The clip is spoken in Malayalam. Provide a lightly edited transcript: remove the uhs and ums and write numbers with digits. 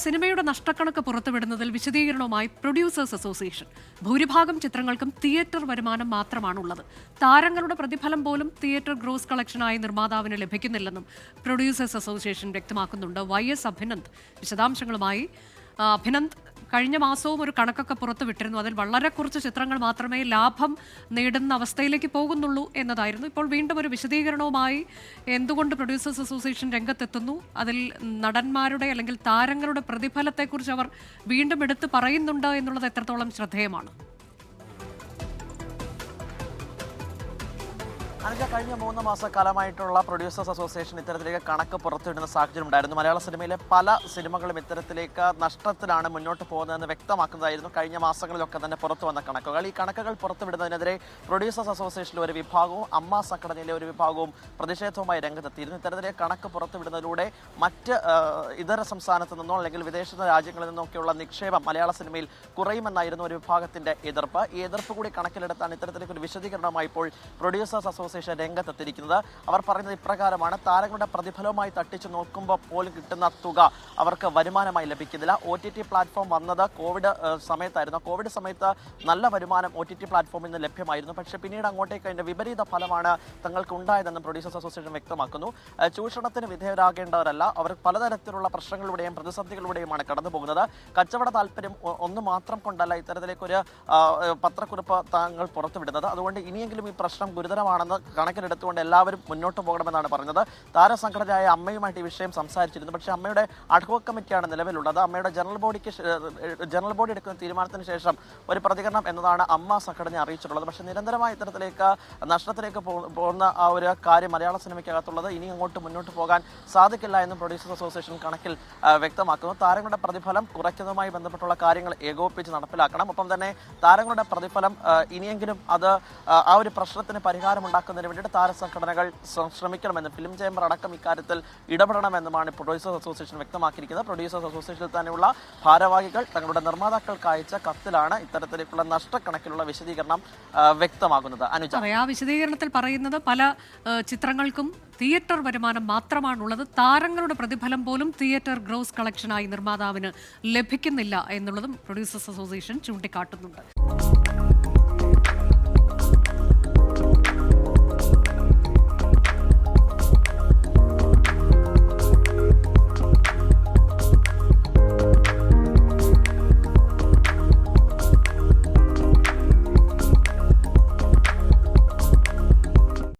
സിനിമയുടെ നഷ്ടക്കണക്ക് പുറത്തുവിടുന്നതിൽ വിശദീകരണവുമായി പ്രൊഡ്യൂസേഴ്സ് അസോസിയേഷൻ. ഭൂരിഭാഗം ചിത്രങ്ങൾക്കും തിയേറ്റർ വരുമാനം മാത്രമാണുള്ളത്. താരങ്ങളുടെ പ്രതിഫലം പോലും തിയേറ്റർ ഗ്രോസ് കളക്ഷനായി നിർമ്മാതാവിന് ലഭിക്കുന്നില്ലെന്നും പ്രൊഡ്യൂസേഴ്സ് അസോസിയേഷൻ വ്യക്തമാക്കുന്നുണ്ട്. YS അഭിനന്ദ് വിശദാംശങ്ങളുമായി. അഭിനന്ദ്, കഴിഞ്ഞ മാസവും ഒരു കണക്കൊക്കെ പുറത്തുവിട്ടിരുന്നു. അതിൽ വളരെ കുറച്ച് ചിത്രങ്ങൾ മാത്രമേ ലാഭം നേടുന്ന അവസ്ഥയിലേക്ക് പോകുന്നുള്ളൂ എന്നതായിരുന്നു. ഇപ്പോൾ വീണ്ടും ഒരു വിശദീകരണവുമായി എന്തുകൊണ്ട് പ്രൊഡ്യൂസേഴ്സ് അസോസിയേഷൻ രംഗത്തെത്തുന്നു, അതിൽ നടന്മാരുടെ അല്ലെങ്കിൽ താരങ്ങളുടെ പ്രതിഫലത്തെക്കുറിച്ച് അവർ വീണ്ടും എടുത്ത് പറയുന്നുണ്ട് എന്നുള്ളത് എത്രത്തോളം ശ്രദ്ധേയമാണ്? അനുജ, കഴിഞ്ഞ 3 മാസക്കാലമായിട്ടുള്ള പ്രൊഡ്യൂസേഴ്സ് അസോസിയേഷൻ ഇത്തരത്തിലേക്ക് കണക്ക് പുറത്തുവിടുന്ന സാഹചര്യം ഉണ്ടായിരുന്നു. മലയാള സിനിമയിലെ പല സിനിമകളും ഇത്തരത്തിലേക്ക് നഷ്ടത്തിലാണ് മുന്നോട്ട് പോകുന്നതെന്ന് വ്യക്തമാക്കുന്നതായിരുന്നു കഴിഞ്ഞ മാസങ്ങളിലൊക്കെ തന്നെ പുറത്തു വന്ന കണക്കുകൾ. ഈ കണക്കുകൾ പുറത്തുവിടുന്നതിനെതിരെ പ്രൊഡ്യൂസേഴ്സ് അസോസിയേഷനിലെ ഒരു വിഭാഗവും അമ്മ സംഘടനയിലെ ഒരു വിഭാഗവും പ്രതിഷേധവുമായി രംഗത്തെത്തിയിരുന്നു. ഇത്തരത്തിലേക്ക് കണക്ക് പുറത്തുവിടുന്നതിലൂടെ മറ്റ് ഇതര സംസ്ഥാനത്ത് നിന്നോ അല്ലെങ്കിൽ വിദേശ രാജ്യങ്ങളിൽ നിന്നൊക്കെയുള്ള നിക്ഷേപം മലയാള സിനിമയിൽ കുറയുമെന്നായിരുന്നു ഒരു വിഭാഗത്തിന്റെ എതിർപ്പ്. ഈ എതിർപ്പ് കൂടി കണക്കിലെടുത്താണ് ഇത്തരത്തിലേക്ക് ഒരു വിശദീകരണമായി ഇപ്പോൾ പ്രൊഡ്യൂസേഴ്സ് അസോസിയേഷൻ രംഗത്തെത്തിയിരിക്കുന്നത്. അവർ പറയുന്നത് ഇപ്രകാരമാണ്: താരങ്ങളുടെ പ്രതിഫലവുമായി തട്ടിച്ചു നോക്കുമ്പോൾ പോലും കിട്ടുന്ന തുക അവർക്ക് വരുമാനമായി ലഭിക്കുന്നില്ല. OTT പ്ലാറ്റ്ഫോം വന്നത് കോവിഡ് സമയത്തായിരുന്നു. കോവിഡ് സമയത്ത് നല്ല വരുമാനം OTT പ്ലാറ്റ്ഫോമിൽ നിന്ന് ലഭ്യമായിരുന്നു. പക്ഷേ പിന്നീട് അങ്ങോട്ടേക്ക് അതിന്റെ വിപരീത ഫലമാണ് തങ്ങൾക്ക് ഉണ്ടായതെന്ന് പ്രൊഡ്യൂസേഴ്സ് അസോസിയേഷൻ വ്യക്തമാക്കുന്നു. ചൂഷണത്തിന് വിധേയരാകേണ്ടവരല്ല, അവർ പലതരത്തിലുള്ള പ്രശ്നങ്ങളിലൂടെയും പ്രതിസന്ധികളിലൂടെയുമാണ് കടന്നു പോകുന്നത്. കച്ചവട താല്പര്യം ഒന്ന് മാത്രം കൊണ്ടല്ല ഇത്തരത്തിലേക്കൊരു പത്രക്കുറിപ്പ് താങ്കൾ പുറത്തുവിടുന്നത്. അതുകൊണ്ട് ഇനിയെങ്കിലും ഈ പ്രശ്നം ഗുരുതരമാണെന്ന് കണക്കിലെടുത്തുകൊണ്ട് എല്ലാവരും മുന്നോട്ട് പോകണമെന്നാണ് പറഞ്ഞത്. താരസംഘടനയായ അമ്മയുമായിട്ട് ഈ വിഷയം സംസാരിച്ചിരുന്നു. പക്ഷേ അമ്മയുടെ അഡ്ഹോക് കമ്മിറ്റിയാണ് നിലവിലുള്ളത്. അമ്മയുടെ ജനറൽ ബോഡി എടുക്കുന്ന തീരുമാനത്തിന് ശേഷം ഒരു പ്രതികരണം എന്നതാണ് അമ്മ സംഘടന അറിയിച്ചിട്ടുള്ളത്. പക്ഷേ നിരന്തരമായ ഇത്തരത്തിലേക്ക് നഷ്ടത്തിലേക്ക് പോകുന്ന ആ ഒരു കാര്യം മലയാള സിനിമയ്ക്കകത്തുള്ളത് ഇനി അങ്ങോട്ട് മുന്നോട്ട് പോകാൻ സാധിക്കില്ല എന്നും പ്രൊഡ്യൂസേഴ്സ് അസോസിയേഷൻ കണക്കിൽ വ്യക്തമാക്കുന്നു. താരങ്ങളുടെ പ്രതിഫലം കുറയ്ക്കുന്നതുമായി ബന്ധപ്പെട്ടുള്ള കാര്യങ്ങൾ ഏകോപിപ്പിച്ച് നടപ്പിലാക്കണം. ഒപ്പം തന്നെ താരങ്ങളുടെ പ്രതിഫലം ഇനിയെങ്കിലും അത് ആ ഒരു പ്രശ്നത്തിന് പരിഹാരമുണ്ടാക്കുന്നതിന് വേണ്ടിയിട്ട് താരസംഘടനകൾ ശ്രമിക്കണമെന്നും ഫിലിം ചേംബർ അടക്കം ഇക്കാര്യത്തിൽ ഇടപെടണമെന്നുമാണ് പ്രൊഡ്യൂസേഴ്സ് അസോസിയേഷൻ വ്യക്തമാക്കിയിരിക്കുന്നത്. പ്രൊഡ്യൂസേഴ്സ് അസോസിയേഷനിൽ തന്നെയുള്ള ഭാരവാഹികൾ തങ്ങളുടെ നിർമ്മാതാക്കൾക്ക് അയച്ച കത്തിലാണ് ഇത്തരത്തിലേക്കുള്ള നഷ്ടക്കണക്കിലുള്ള വിശദീകരണം വ്യക്തമാകുന്നത്. അനുജ, ആ വിശദീകരണത്തിൽ പറയുന്നത് പല ചിത്രങ്ങൾക്കും തിയേറ്റർ വരുമാനം മാത്രമാണുള്ളത്. താരങ്ങളുടെ പ്രതിഫലം പോലും തിയേറ്റർ ഗ്രോസ് കളക്ഷനായി നിർമ്മാതാവിന് ലഭിക്കുന്നില്ല എന്നുള്ളതും പ്രൊഡ്യൂസേഴ്സ് അസോസിയേഷൻ ചൂണ്ടിക്കാട്ടുന്നുണ്ട്.